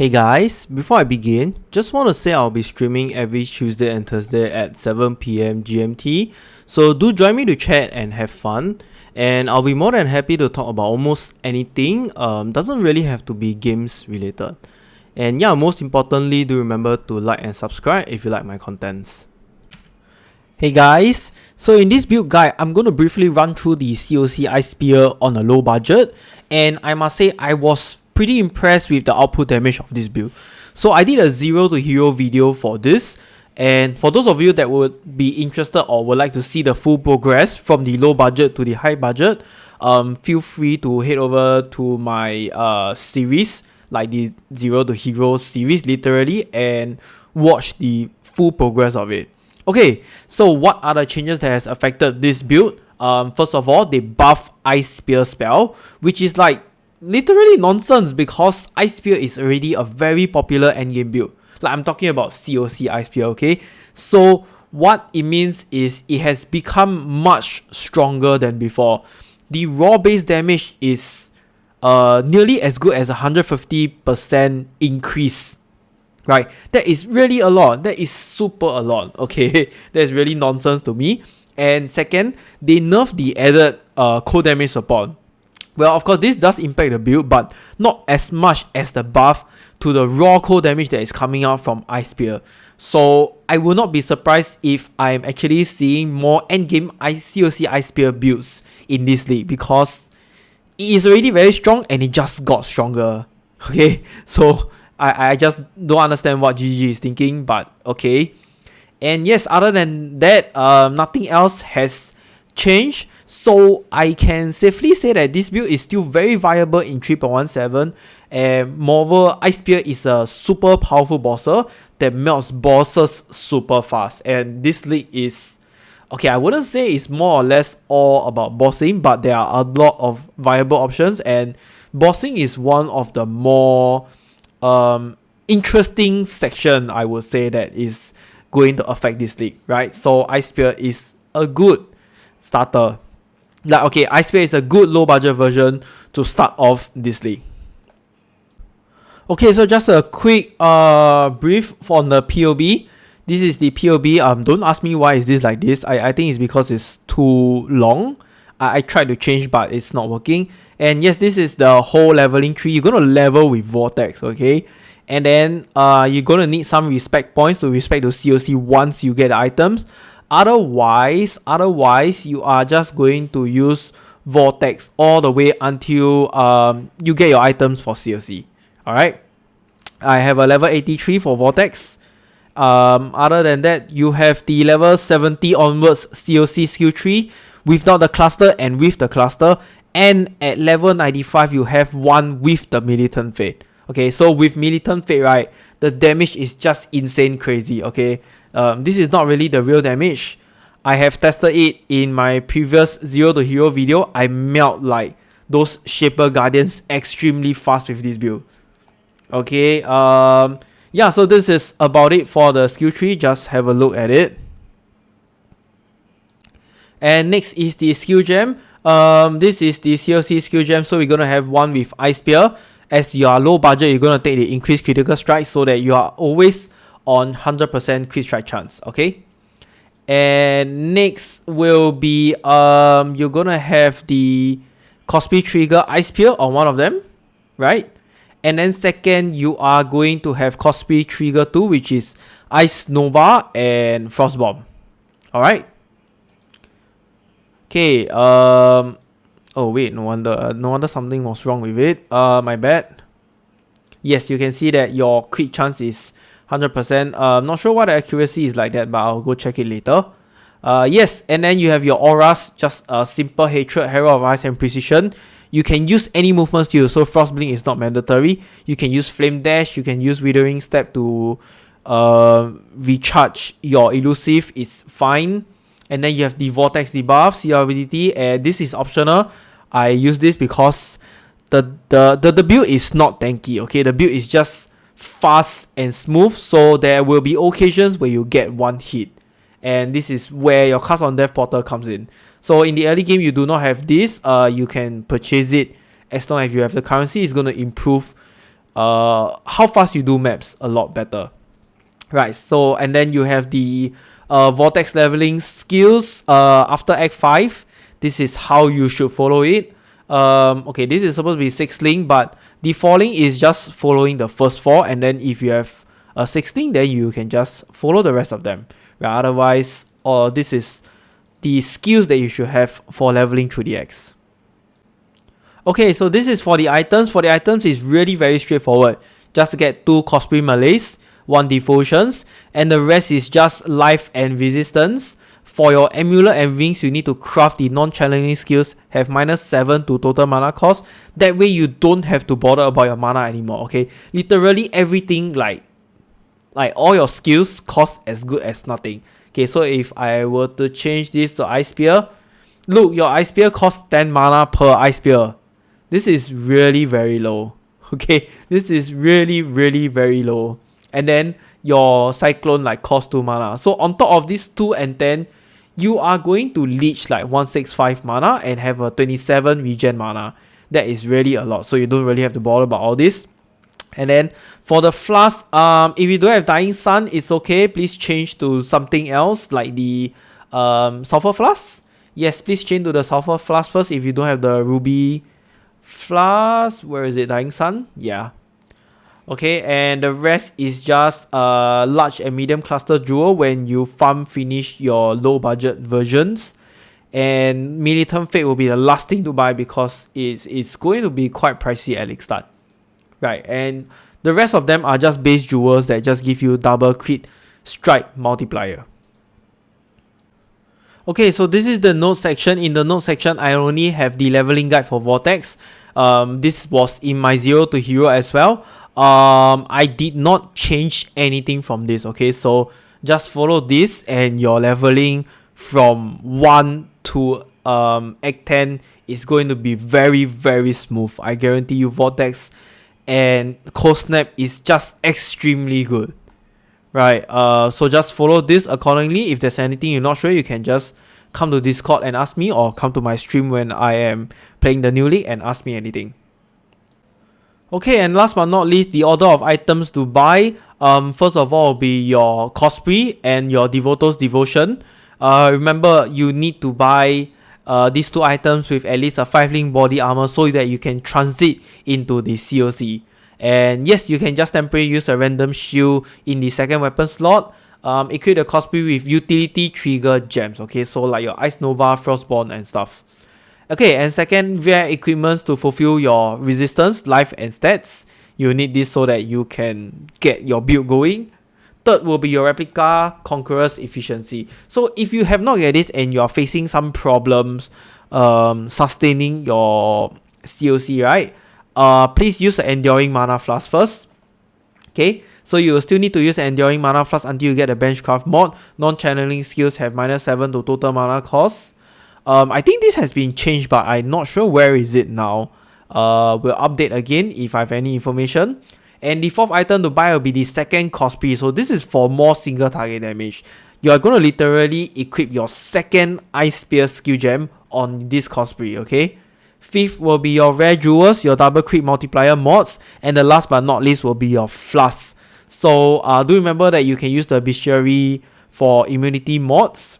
Hey guys, before I begin, just want to say I'll be streaming every Tuesday and Thursday at 7 p.m. GMT, so do join me to chat and have fun, and I'll be more than happy to talk about almost anything, doesn't really have to be games related. And yeah, most importantly, do remember to like and subscribe if you like my contents. Hey guys, so in this build guide, I'm going to briefly run through the CoC Ice Spear on a low budget, and I must say I was pretty impressed with the output damage of this build. So I did a 0 to hero video for this, and for those of you that would be interested or would like to see the full progress from the low budget to the high budget, feel free to head over to my series, like the 0 to hero series literally, and watch the full progress of it. Okay, so what are the changes that has affected this build? First of all, they buff Ice Spear spell, which is like literally nonsense because Ice Spear is already a very popular endgame build. Like I'm talking about CoC Ice Spear, okay? So what it means is it has become much stronger than before. The raw base damage is nearly as good as 150% increase. Right, that is really a lot. That is super a lot. Okay, that's really nonsense to me. And second, they nerfed the added cold damage support. Well, of course, this does impact the build, but not as much as the buff to the raw cold damage that is coming out from Ice Spear. So I will not be surprised if I'm actually seeing more endgame CoC Ice Spear builds in this league, because it is already very strong and it just got stronger. Okay, so I just don't understand what GG is thinking, but okay. And yes, other than that, nothing else has changed. So I can safely say that this build is still very viable in 3.17. And moreover, Ice Spear is a super powerful bosser that melts bosses super fast. And this league is, okay, I wouldn't say it's more or less all about bossing, but there are a lot of viable options. And bossing is one of the more interesting section, I would say, that is going to affect this league, right? So Ice Spear is a good starter. Like, okay, Ice Spear is a good low budget version to start off this league. Okay, so just a quick brief on the POB. This is the POB. Don't ask me why is this like this. I think it's because it's too long. I tried to change, but it's not working. And yes, this is the whole leveling tree. You're going to level with Vortex, okay? And then you're going to need some respect points to respect the CoC once you get the items. Otherwise, you are just going to use Vortex all the way until you get your items for CoC. Alright? I have a level 83 for Vortex. Other than that, you have the level 70 onwards CoC skill tree without the cluster and with the cluster. And at level 95, you have one with the Militant Fate. Okay, so with Militant Fate, right, the damage is just insane crazy, okay? This is not really the real damage. I have tested it in my previous 0 to hero video. I melt like those Shaper Guardians extremely fast with this build. Okay, yeah, so this is about it for the skill tree. Just have a look at it. And next is the skill gem. This is the CoC skill gem, so we're gonna have one with Ice Spear. As you are low budget, you're gonna take the increased critical strike so that you are always on 100% crit strike chance. Okay. And next will be you're gonna have the Cosplay Trigger Ice Spear on one of them, right? And then second, you are going to have Cosplay Trigger 2, which is Ice Nova and Frost Bomb. Alright. Okay, oh wait, no wonder something was wrong with it. My bad. Yes, you can see that your crit chance is 100%. Not sure why the accuracy is like that, but I'll go check it later. Yes, and then you have your auras, just a simple Hatred, Herald of Ice, and Precision. You can use any movement skill, so Frost Blink is not mandatory. You can use Flame Dash, you can use Withering Step to recharge your elusive, is fine. And then you have the Vortex debuff, CRVDT, and this is optional. I use this because the build is not tanky, okay? The build is just fast and smooth, so there will be occasions where you get one hit. And this is where your Cast on Death Portal comes in. So in the early game, you do not have this. You can purchase it as long as you have the currency. It's going to improve how fast you do maps a lot better. Right, so and then you have the vortex leveling skills after Act 5. This is how you should follow it. Okay, this is supposed to be 6 link, but the falling is just following the first 4, and then if you have a 16, then you can just follow the rest of them. Right, otherwise, this is the skills that you should have for leveling through the X. Okay, so this is for the items. For the items, it's really very straightforward. Just get 2 Cosplay Malays, 1 Devotions, and the rest is just life and resistance. For your amulet and wings, you need to craft the non-challenging skills, have -7 to total mana cost. That way you don't have to bother about your mana anymore, okay? Literally everything, like all your skills cost as good as nothing. Okay, so if I were to change this to Ice Spear, look, your Ice Spear costs 10 mana per Ice Spear. This is really very low. Okay, this is really very low. And then your Cyclone like cost 2 mana. So on top of this 2 and 10, you are going to leech like 165 mana and have a 27 regen mana. That is really a lot. So you don't really have to bother about all this. And then for the Flask, if you don't have Dying Sun, it's okay. Please change to something else like the Sulfur Flask. Yes, please change to the Sulfur Flask first if you don't have the Ruby Flask. Where is it? Dying Sun? Yeah. Okay, and the rest is just large and medium cluster jewel when you farm finish your low budget versions. And Militant Fate will be the last thing to buy because it's going to be quite pricey at start. Right, and the rest of them are just base jewels that just give you double crit strike multiplier. Okay, so this is the note section. In the note section, I only have the leveling guide for Vortex. This was in my 0 to hero as well. I did not change anything from this, okay? So just follow this and your leveling from 1 to Act 10 is going to be very smooth. I guarantee you Vortex and Cold Snap is just extremely good. Right, so just follow this accordingly. If there's anything you're not sure, you can just come to Discord and ask me, or come to my stream when I am playing the new league and ask me anything. Okay, and last but not least, the order of items to buy. First of all will be your Cosplay and your Devoto's Devotion. Remember, you need to buy these 2 items with at least a 5-link body armor so that you can transit into the CoC. And yes, you can just temporarily use a random shield in the second weapon slot. Equip the Cosplay with utility trigger gems, okay, so like your Ice Nova, Frostborn and stuff. Okay, and second, rare equipments to fulfill your resistance, life and stats. You need this so that you can get your build going. Third will be your replica Conqueror's efficiency. So if you have not get this and you are facing some problems sustaining your CoC, right? Please use the Enduring Mana Flask first. Okay, so you will still need to use the Enduring Mana Flask until you get the Benchcraft mod. Non-channeling skills have -7 to total mana cost. I think this has been changed, but I'm not sure where is it now. We'll update again if I have any information. And the 4th item to buy will be the second Cosplay. So this is for more single target damage. You are going to literally equip your second Ice Spear skill gem on this Cosplay, okay? 5th will be your rare jewels, your double crit multiplier mods, and the last but not least will be your Flask. So do remember that you can use the bestiary for immunity mods.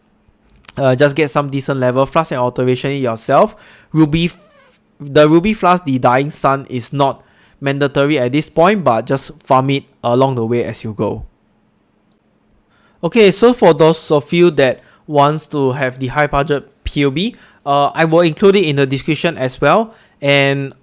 Just get some decent level Flask and alteration it yourself. The Ruby Flask, the Dying Sun is not mandatory at this point, but just farm it along the way as you go. Okay, so for those of you that wants to have the high budget POB, I will include it in the description as well. And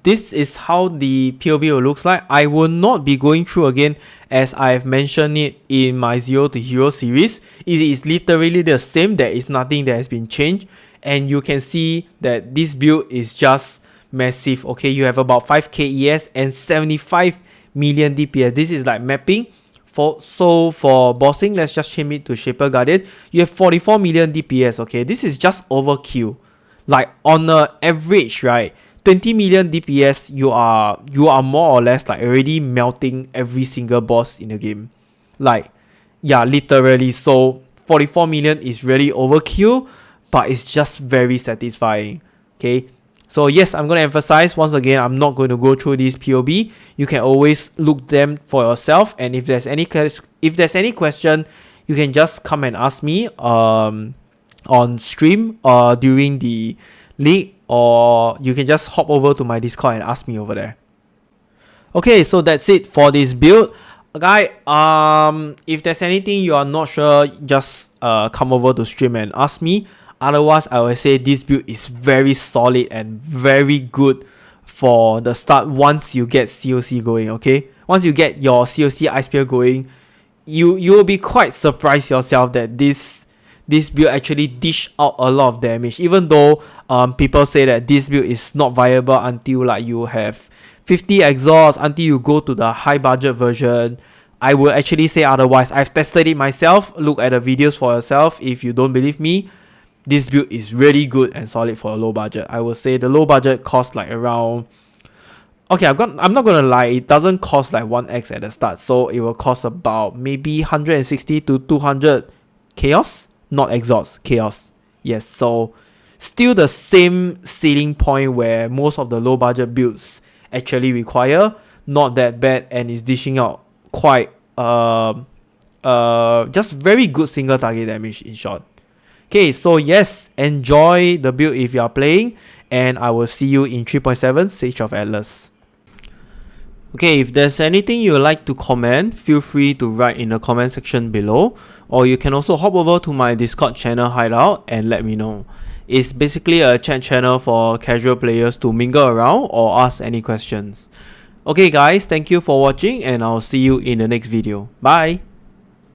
this is how the POB will looks like. I will not be going through again as I've mentioned it in my 0 to hero series. It is literally the same. There is nothing that has been changed. And you can see that this build is just massive. Okay, you have about 5k ES and 75 million DPS. This is like mapping. So for bossing, let's just change it to Shaper Guardian. You have 44 million DPS. Okay, this is just overkill. Like on a average, right? 20 million DPS, you are more or less like already melting every single boss in the game. Like, yeah, literally. So 44 million is really overkill, but it's just very satisfying. Okay, So yes, I'm going to emphasize once again, I'm not going to go through these POB. You can always look them for yourself, and if there's any question, you can just come and ask me on stream during the league, or you can just hop over to my Discord and ask me over there. Okay, so that's it for this build. Guy, if there's anything you are not sure, just come over to stream and ask me. Otherwise, I will say this build is very solid and very good for the start once you get CoC going, okay? Once you get your CoC Ice Spear going, you will be quite surprised yourself that this build actually dish out a lot of damage, even though people say that this build is not viable until like you have 50 exhausts, until you go to the high budget version. I will actually say otherwise. I've tested it myself. Look at the videos for yourself if you don't believe me. This build is really good and solid for a low budget. I will say the low budget costs like around... Okay, I'm not gonna lie, it doesn't cost like 1x at the start. So it will cost about maybe 160 to 200 chaos. Not exhaust, chaos. Yes, so still the same ceiling point where most of the low budget builds actually require. Not that bad, and is dishing out quite just very good single target damage in short. Okay, so yes, enjoy the build if you are playing, and I will see you in 3.7 Siege of Atlas. Okay, if there's anything you would like to comment, feel free to write in the comment section below, or you can also hop over to my Discord channel hideout and let me know. It's basically a chat channel for casual players to mingle around or ask any questions. Okay guys, thank you for watching, and I'll see you in the next video. Bye!